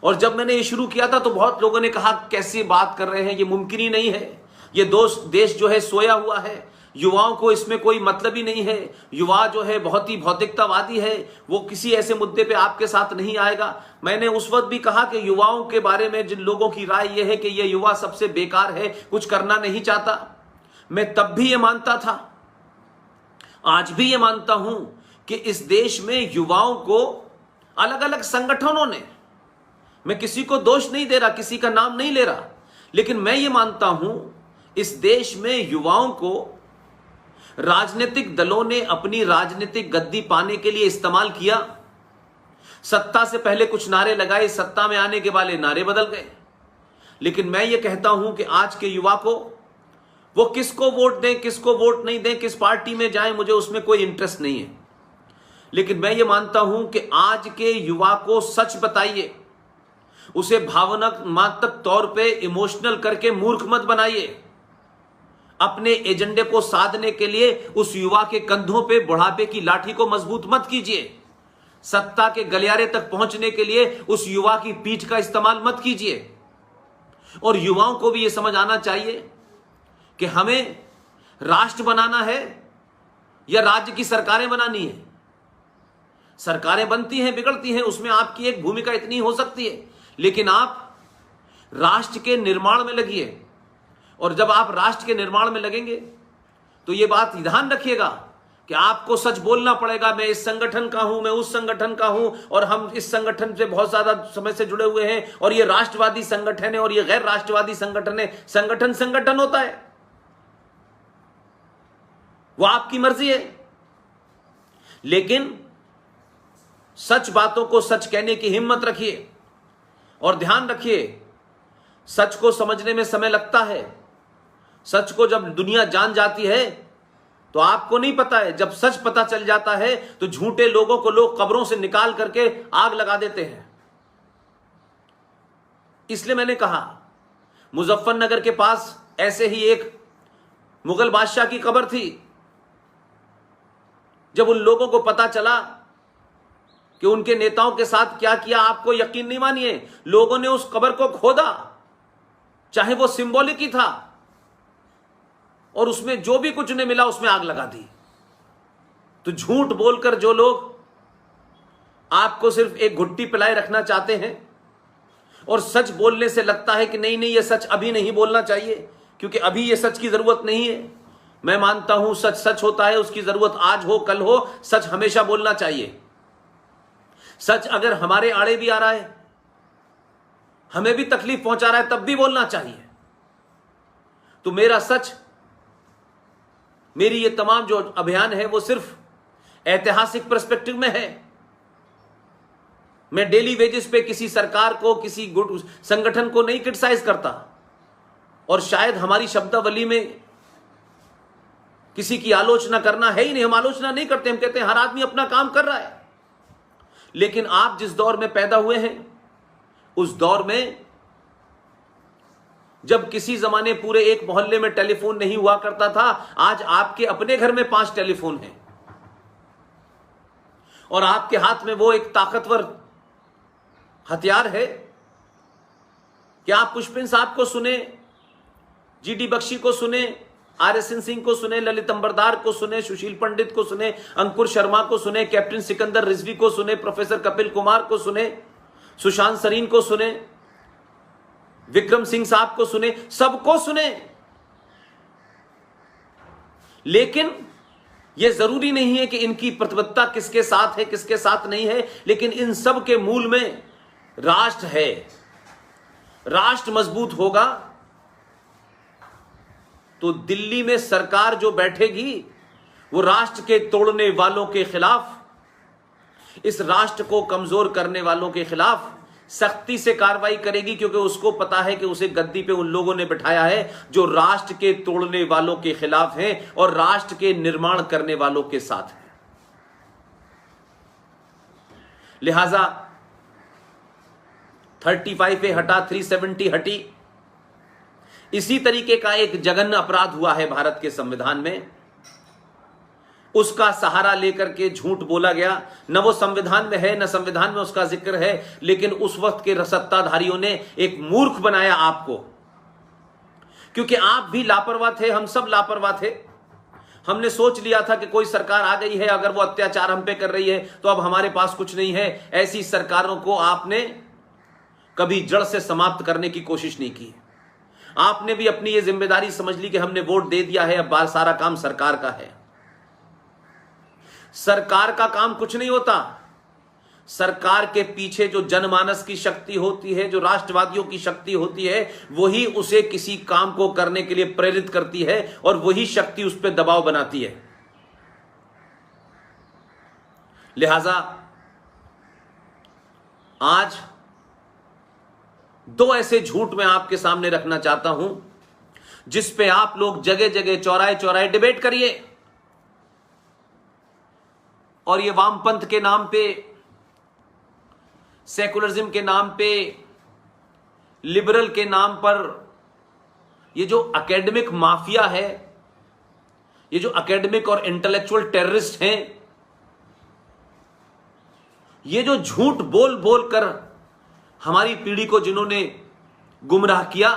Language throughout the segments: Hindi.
और जब मैंने ये शुरू किया था तो बहुत लोगों ने कहा कैसी बात कर रहे हैं, ये मुमकिन ही नहीं है, ये देश जो है सोया हुआ है, युवाओं को इसमें कोई मतलब ही नहीं है, युवा जो है बहुत ही भौतिकतावादी है, वो किसी ऐसे मुद्दे पे आपके साथ नहीं आएगा। मैंने उस वक्त भी कहा कि युवाओं के बारे में जिन लोगों की राय यह है कि ये युवा सबसे बेकार है, कुछ करना नहीं चाहता, मैं तब भी ये मानता था, आज भी ये मानता हूं कि इस देश में युवाओं को अलग अलग संगठनों ने, मैं किसी को दोष नहीं दे रहा, किसी का नाम नहीं ले रहा, लेकिन मैं ये मानता हूं इस देश में युवाओं को राजनीतिक दलों ने अपनी राजनीतिक गद्दी पाने के लिए इस्तेमाल किया। सत्ता से पहले कुछ नारे लगाए, सत्ता में आने के बाद नारे बदल गए। लेकिन मैं ये कहता हूं कि आज के युवा को, वो किसको वोट दें, किसको वोट नहीं दें, किस पार्टी में जाएं, मुझे उसमें कोई इंटरेस्ट नहीं है। लेकिन मैं ये मानता हूं कि आज के युवा को सच बताइए, उसे भावनात्मक तौर पे इमोशनल करके मूर्ख मत बनाइए। अपने एजेंडे को साधने के लिए उस युवा के कंधों पे बुढ़ापे की लाठी को मजबूत मत कीजिए। सत्ता के गलियारे तक पहुंचने के लिए उस युवा की पीठ का इस्तेमाल मत कीजिए। और युवाओं को भी यह समझ आना चाहिए कि हमें राष्ट्र बनाना है या राज्य की सरकारें बनानी है। सरकारें बनती हैं, बिगड़ती हैं, उसमें आपकी एक भूमिका इतनी हो सकती है, लेकिन आप राष्ट्र के निर्माण में लगिए। और जब आप राष्ट्र के निर्माण में लगेंगे तो यह बात ध्यान रखिएगा कि आपको सच बोलना पड़ेगा। मैं इस संगठन का हूं, मैं उस संगठन का हूं, और हम इस संगठन से बहुत ज्यादा समय से जुड़े हुए हैं, और ये राष्ट्रवादी संगठन है और ये गैर राष्ट्रवादी संगठन है। संगठन होता है, वो आपकी मर्जी है, लेकिन सच बातों को सच कहने की हिम्मत रखिए। और ध्यान रखिए, सच को समझने में समय लगता है। सच को जब दुनिया जान जाती है तो आपको नहीं पता है, जब सच पता चल जाता है तो झूठे लोगों को लोग कब्रों से निकाल करके आग लगा देते हैं। इसलिए मैंने कहा, मुजफ्फरनगर के पास ऐसे ही एक मुगल बादशाह की कब्र थी। जब उन लोगों को पता चला कि उनके नेताओं के साथ क्या किया, आपको यकीन नहीं मानिए, लोगों ने उस कब्र को खोदा, चाहे वो सिंबॉलिक ही था, और उसमें जो भी कुछ उन्हें मिला उसमें आग लगा दी। तो झूठ बोलकर जो लोग आपको सिर्फ एक घुट्टी पिलाए रखना चाहते हैं, और सच बोलने से लगता है कि नहीं ये सच अभी नहीं बोलना चाहिए क्योंकि अभी ये सच की जरूरत नहीं है। मैं मानता हूं सच सच होता है, उसकी जरूरत आज हो कल हो, सच हमेशा बोलना चाहिए। सच अगर हमारे आड़े भी आ रहा है, हमें भी तकलीफ पहुंचा रहा है, तब भी बोलना चाहिए। तो मेरा सच, मेरी ये तमाम जो अभियान है वो सिर्फ ऐतिहासिक पर्सपेक्टिव में है। मैं डेली वेजेस पे किसी सरकार को, किसी गुट संगठन को नहीं क्रिटिसाइज करता, और शायद हमारी शब्दावली में किसी की आलोचना करना है ही नहीं। हम आलोचना नहीं करते, हम कहते हैं हर आदमी अपना काम कर रहा है। लेकिन आप जिस दौर में पैदा हुए हैं, उस दौर में जब किसी जमाने पूरे एक मोहल्ले में टेलीफोन नहीं हुआ करता था, आज आपके अपने घर में 5 टेलीफोन हैं, और आपके हाथ में वो एक ताकतवर हथियार है कि आप पुष्पिन साहब को सुने, जीडी बख्शी को सुने, आरएसएन सिंह को सुने, ललित अंबरदार को सुने, सुशील पंडित को सुने, अंकुर शर्मा को सुने, कैप्टन सिकंदर रिजवी को सुने, प्रोफेसर कपिल कुमार को सुने, सुशांत सरीन को सुने, विक्रम सिंह साहब को सुने, सबको सुने। लेकिन यह जरूरी नहीं है कि इनकी प्रतिबद्धता किसके साथ है, किसके साथ नहीं है, लेकिन इन सब के मूल में राष्ट्र है। राष्ट्र मजबूत होगा तो दिल्ली में सरकार जो बैठेगी वो राष्ट्र के तोड़ने वालों के खिलाफ, इस राष्ट्र को कमजोर करने वालों के खिलाफ सख्ती से कार्रवाई करेगी, क्योंकि उसको पता है कि उसे गद्दी पे उन लोगों ने बिठाया है जो राष्ट्र के तोड़ने वालों के खिलाफ हैं और राष्ट्र के निर्माण करने वालों के साथ हैं। लिहाजा 35 पे हटा, 370 हटी। इसी तरीके का एक जघन्य अपराध हुआ है भारत के संविधान में। उसका सहारा लेकर के झूठ बोला गया। न वो संविधान में है, न संविधान में उसका जिक्र है, लेकिन उस वक्त के सत्ताधारियों ने एक मूर्ख बनाया आपको, क्योंकि आप भी लापरवाह थे, हम सब लापरवाह थे। हमने सोच लिया था कि कोई सरकार आ गई है, अगर वो अत्याचार हम पे कर रही है तो अब हमारे पास कुछ नहीं है। ऐसी सरकारों को आपने कभी जड़ से समाप्त करने की कोशिश नहीं की। आपने भी अपनी ये जिम्मेदारी समझ ली कि हमने वोट दे दिया है, अब सारा काम सरकार का है। सरकार का काम कुछ नहीं होता। सरकार के पीछे जो जनमानस की शक्ति होती है, जो राष्ट्रवादियों की शक्ति होती है, वही उसे किसी काम को करने के लिए प्रेरित करती है और वही शक्ति उस पर दबाव बनाती है। लिहाजा आज दो ऐसे झूठ मैं आपके सामने रखना चाहता हूं जिस पे आप लोग जगह जगह चौराहे चौराहे डिबेट करिए। और ये वामपंथ के नाम पे, सेकुलरिज्म के नाम पे, लिबरल के नाम पर ये जो एकेडमिक माफिया है, ये जो एकेडमिक और इंटेलेक्चुअल टेररिस्ट हैं, ये जो झूठ बोल बोल कर हमारी पीढ़ी को जिन्होंने गुमराह किया,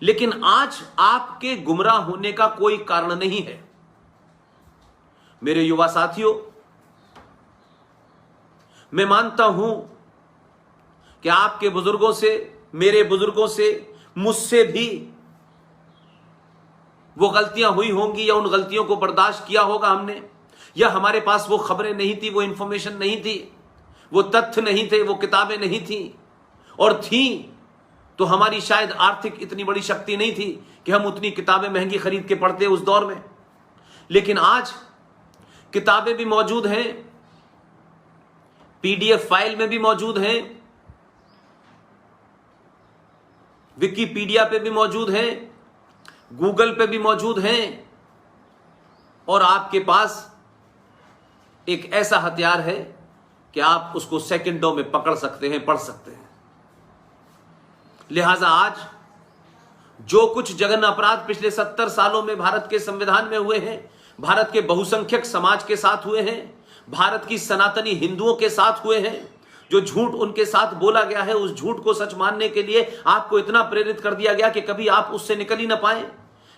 लेकिन आज आपके गुमराह होने का कोई कारण नहीं है। मेरे युवा साथियों, मैं मानता हूं कि आपके बुजुर्गों से, मेरे बुजुर्गों से, मुझसे भी वो गलतियां हुई होंगी या उन गलतियों को बर्दाश्त किया होगा हमने, या हमारे पास वो खबरें नहीं थी, वो इंफॉर्मेशन नहीं थी, वो तथ्य नहीं थे, वो किताबें नहीं थी, और थी तो हमारी शायद आर्थिक इतनी बड़ी शक्ति नहीं थी कि हम उतनी किताबें महंगी खरीद के पढ़ते उस दौर में। लेकिन आज किताबें भी मौजूद हैं, पीडीएफ फाइल में भी मौजूद हैं, विकिपीडिया पे भी मौजूद हैं, गूगल पे भी मौजूद हैं, और आपके पास एक ऐसा हथियार है कि आप उसको सेकंडों में पकड़ सकते हैं, पढ़ सकते हैं। लिहाजा आज जो कुछ जघन्य अपराध पिछले 70 सालों में भारत के संविधान में हुए हैं, भारत के बहुसंख्यक समाज के साथ हुए हैं, भारत की सनातनी हिंदुओं के साथ हुए हैं, जो झूठ उनके साथ बोला गया है, उस झूठ को सच मानने के लिए आपको इतना प्रेरित कर दिया गया कि कभी आप उससे निकल ही ना पाए।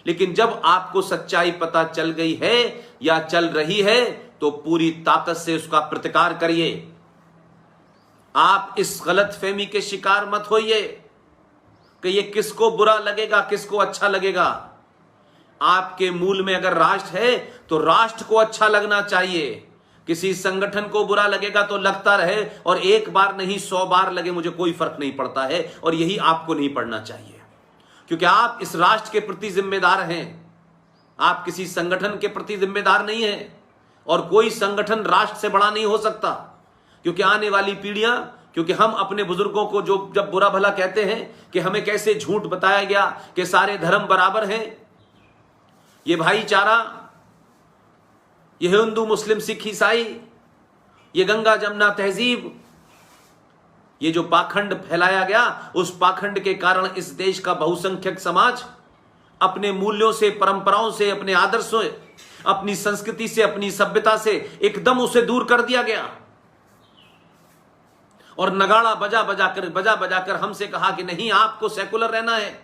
लेकिन जब आपको सच्चाई पता चल गई है या चल रही है तो पूरी ताकत से उसका प्रतिकार करिए। आप इस गलतफहमी के शिकार मत होइए कि ये किसको बुरा लगेगा, किसको अच्छा लगेगा। आपके मूल में अगर राष्ट्र है तो राष्ट्र को अच्छा लगना चाहिए। किसी संगठन को बुरा लगेगा तो लगता रहे, और एक बार नहीं 100 बार लगे, मुझे कोई फर्क नहीं पड़ता है, और यही आपको नहीं पड़ना चाहिए, क्योंकि आप इस राष्ट्र के प्रति जिम्मेदार हैं। आप किसी संगठन के प्रति जिम्मेदार नहीं हैं, और कोई संगठन राष्ट्र से बड़ा नहीं हो सकता, क्योंकि आने वाली पीढ़ियां, क्योंकि हम अपने बुजुर्गों को जो जब बुरा भला कहते हैं कि हमें कैसे झूठ बताया गया कि सारे धर्म बराबर हैं, ये भाईचारा, ये हिंदू मुस्लिम सिख ईसाई, ये गंगा जमुना तहजीब, ये जो पाखंड फैलाया गया, उस पाखंड के कारण इस देश का बहुसंख्यक समाज अपने मूल्यों से, परंपराओं से, अपने आदर्शों, अपनी संस्कृति से, अपनी सभ्यता से एकदम उसे दूर कर दिया गया। और नगाड़ा बजा बजा कर हमसे कहा कि नहीं, आपको सेकुलर रहना है,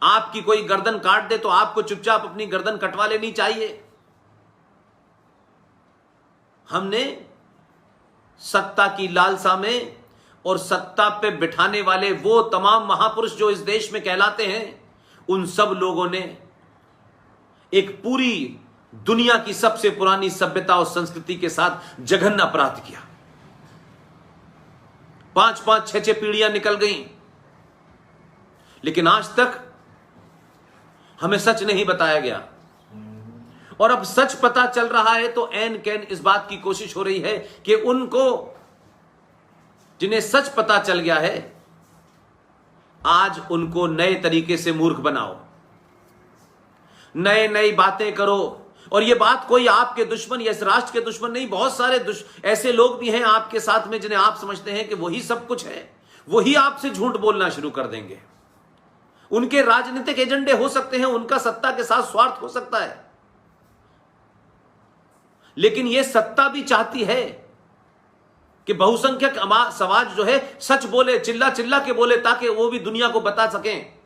आपकी कोई गर्दन काट दे तो आपको चुपचाप अपनी गर्दन कटवा लेनी चाहिए। हमने सत्ता की लालसा में और सत्ता पे बिठाने वाले वो तमाम महापुरुष जो इस देश में कहलाते हैं, उन सब लोगों ने एक पूरी दुनिया की सबसे पुरानी सभ्यता और संस्कृति के साथ जघन्य अपराध किया। 5-5, 6-6 पीढ़ियां निकल गईं, लेकिन आज तक हमें सच नहीं बताया गया। और अब सच पता चल रहा है तो ऐन कैन इस बात की कोशिश हो रही है कि उनको जिन्हें सच पता चल गया है, आज उनको नए तरीके से मूर्ख बनाओ, नई बातें करो। और ये बात कोई आपके दुश्मन या इस राष्ट्र के दुश्मन नहीं, बहुत सारे ऐसे लोग भी हैं आपके साथ में जिन्हें आप समझते हैं कि वही सब कुछ है, वही आपसे झूठ बोलना शुरू कर देंगे। उनके राजनीतिक एजेंडे हो सकते हैं, उनका सत्ता के साथ स्वार्थ हो सकता है, लेकिन यह सत्ता भी चाहती है कि बहुसंख्यक समाज जो है सच बोले, चिल्ला चिल्ला के बोले, ताकि वो भी दुनिया को बता सकें,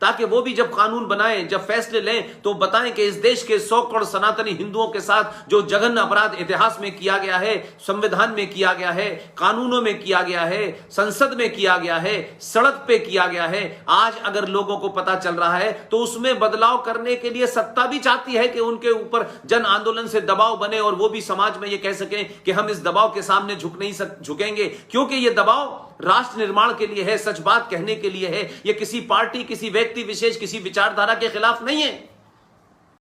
ताकि वो भी जब कानून बनाएं, जब फैसले लें, तो बताएं कि इस देश के 100 करोड़ सनातनी हिंदुओं के साथ जो जघन्य अपराध इतिहास में किया गया है, संविधान में किया गया है, कानूनों में किया गया है, संसद में किया गया है, सड़क पे किया गया है, आज अगर लोगों को पता चल रहा है तो उसमें बदलाव करने के लिए सत्ता भी चाहती है कि उनके ऊपर जन आंदोलन से दबाव बने और वो भी समाज में ये कह सकें कि हम इस दबाव के सामने झुकेंगे, क्योंकि ये दबाव राष्ट्र निर्माण के लिए है, सच बात कहने के लिए है। ये किसी पार्टी, किसी व्यक्ति विशेष, किसी विचारधारा के खिलाफ नहीं है।